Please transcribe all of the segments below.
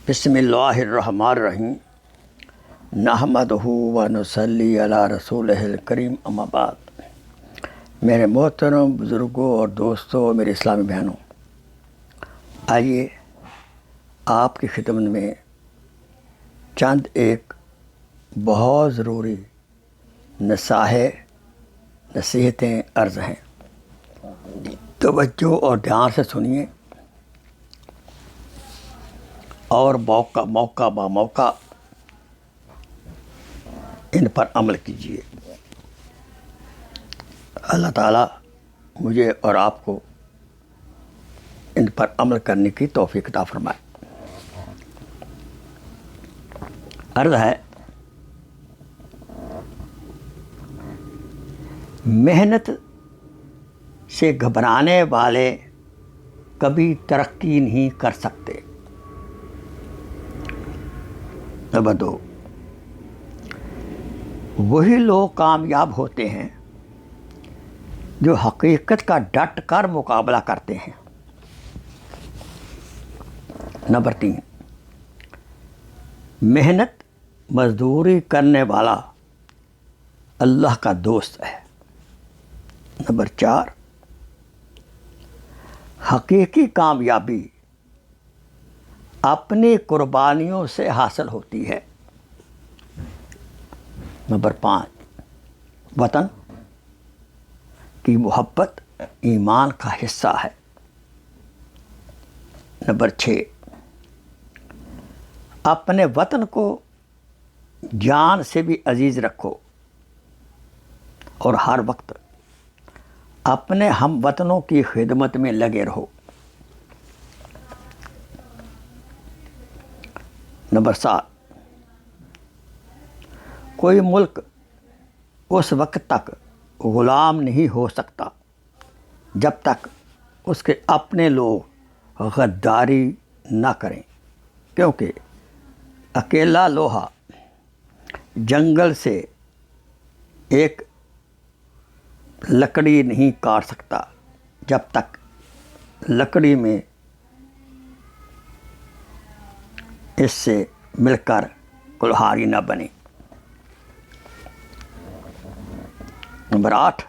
بسم اللہ الرحمن الرحیم نحمدہ و نصلی علی رسولہ الکریم اما بعد۔ میرے محترم بزرگوں اور دوستوں، میرے اسلامی بہنوں، آئیے آپ کی خدمت میں چند ایک بہت ضروری نصیحتیں عرض ہیں۔ توجہ اور دھیان سے سنیے اور موقع با موقع ان پر عمل کیجیے۔ اللہ تعالیٰ مجھے اور آپ کو ان پر عمل کرنے کی توفیق عطا فرمائے۔ عرض ہے، محنت سے گھبرانے والے کبھی ترقی نہیں کر سکتے۔ نمبر 2، وہی لوگ کامیاب ہوتے ہیں جو حقیقت کا ڈٹ کر مقابلہ کرتے ہیں۔ نمبر 3، محنت مزدوری کرنے والا اللہ کا دوست ہے۔ نمبر 4، حقیقی کامیابی اپنی قربانیوں سے حاصل ہوتی ہے۔ نمبر 5، وطن کی محبت ایمان کا حصہ ہے۔ نمبر 6، اپنے وطن کو جان سے بھی عزیز رکھو اور ہر وقت اپنے ہم وطنوں کی خدمت میں لگے رہو۔ نمبر 7، کوئی ملک اس وقت تک غلام نہیں ہو سکتا جب تک اس کے اپنے لوگ غداری نہ کریں، کیونکہ اکیلا لوہا جنگل سے ایک لکڑی نہیں کاٹ سکتا جب تک لکڑی میں اس سے مل کر کلہاڑی نہ بنے۔ نمبر 8،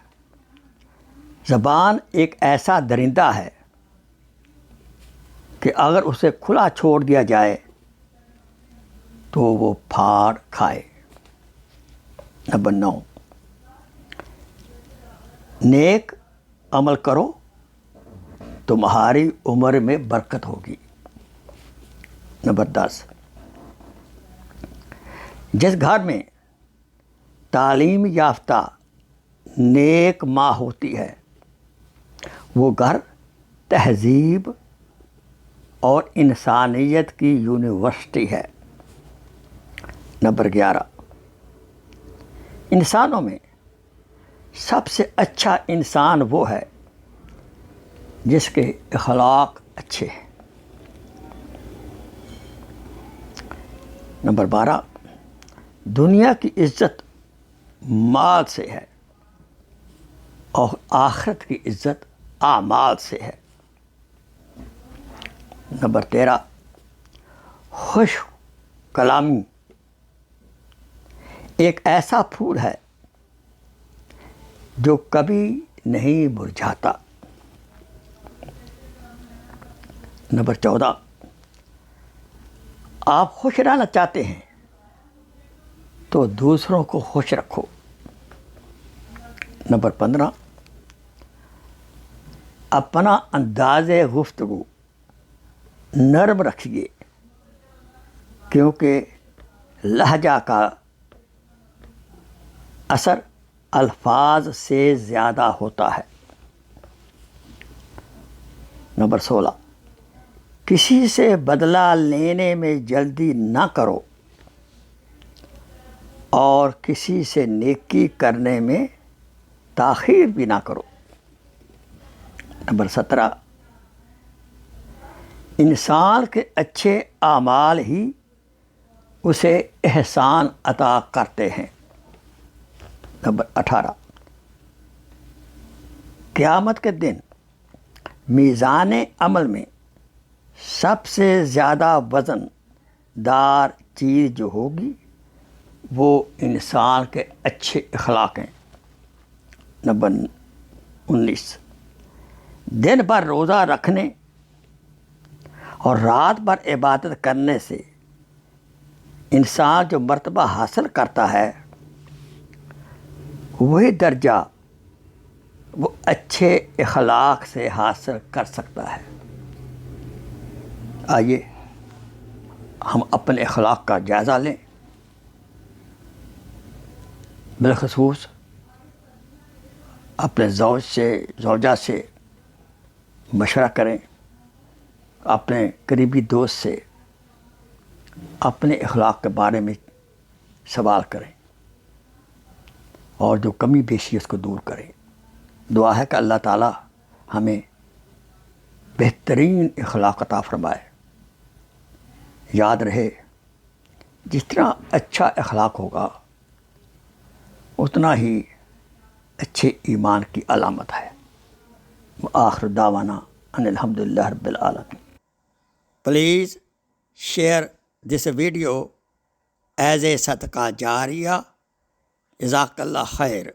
زبان ایک ایسا درندہ ہے کہ اگر اسے کھلا چھوڑ دیا جائے تو وہ پھاڑ کھائے۔ نمبر 9، نیک عمل کرو تمہاری عمر میں برکت ہوگی۔ نمبر 10، جس گھر میں تعلیم یافتہ نیک ماں ہوتی ہے وہ گھر تہذیب اور انسانیت کی یونیورسٹی ہے۔ نمبر 11، انسانوں میں سب سے اچھا انسان وہ ہے جس کے اخلاق اچھے ہیں۔ نمبر 12، دنیا کی عزت مال سے ہے اور آخرت کی عزت اعمال سے ہے۔ نمبر 13، خوش کلامی ایک ایسا پھول ہے جو کبھی نہیں مرجھاتا۔ نمبر 14، آپ خوش رہنا چاہتے ہیں تو دوسروں کو خوش رکھو۔ نمبر 15، اپنا انداز گفتگو نرم رکھیے کیونکہ لہجہ کا اثر الفاظ سے زیادہ ہوتا ہے۔ نمبر 16، کسی سے بدلہ لینے میں جلدی نہ کرو اور کسی سے نیکی کرنے میں تاخیر بھی نہ کرو۔ نمبر 17، انسان کے اچھے اعمال ہی اسے احسان عطا کرتے ہیں۔ نمبر 18، قیامت کے دن میزان عمل میں سب سے زیادہ وزن دار چیز جو ہوگی وہ انسان کے اچھے اخلاق ہیں۔ نمبر 19، دن بھر روزہ رکھنے اور رات بھر عبادت کرنے سے انسان جو مرتبہ حاصل کرتا ہے وہی درجہ وہ اچھے اخلاق سے حاصل کر سکتا ہے۔ آئیے ہم اپنے اخلاق کا جائزہ لیں، بالخصوص اپنے زوجہ سے مشورہ کریں، اپنے قریبی دوست سے اپنے اخلاق کے بارے میں سوال کریں اور جو کمی بیشی اس کو دور کریں۔ دعا ہے کہ اللہ تعالیٰ ہمیں بہترین اخلاق عطا فرمائے۔ یاد رہے جس طرح اچھا اخلاق ہوگا اتنا ہی اچھے ایمان کی علامت ہے۔ وآخر دعوانا ان الحمدللہ رب العالمین۔ Please share this video as a صدقہ جاریہ۔ جزاک اللہ خیر۔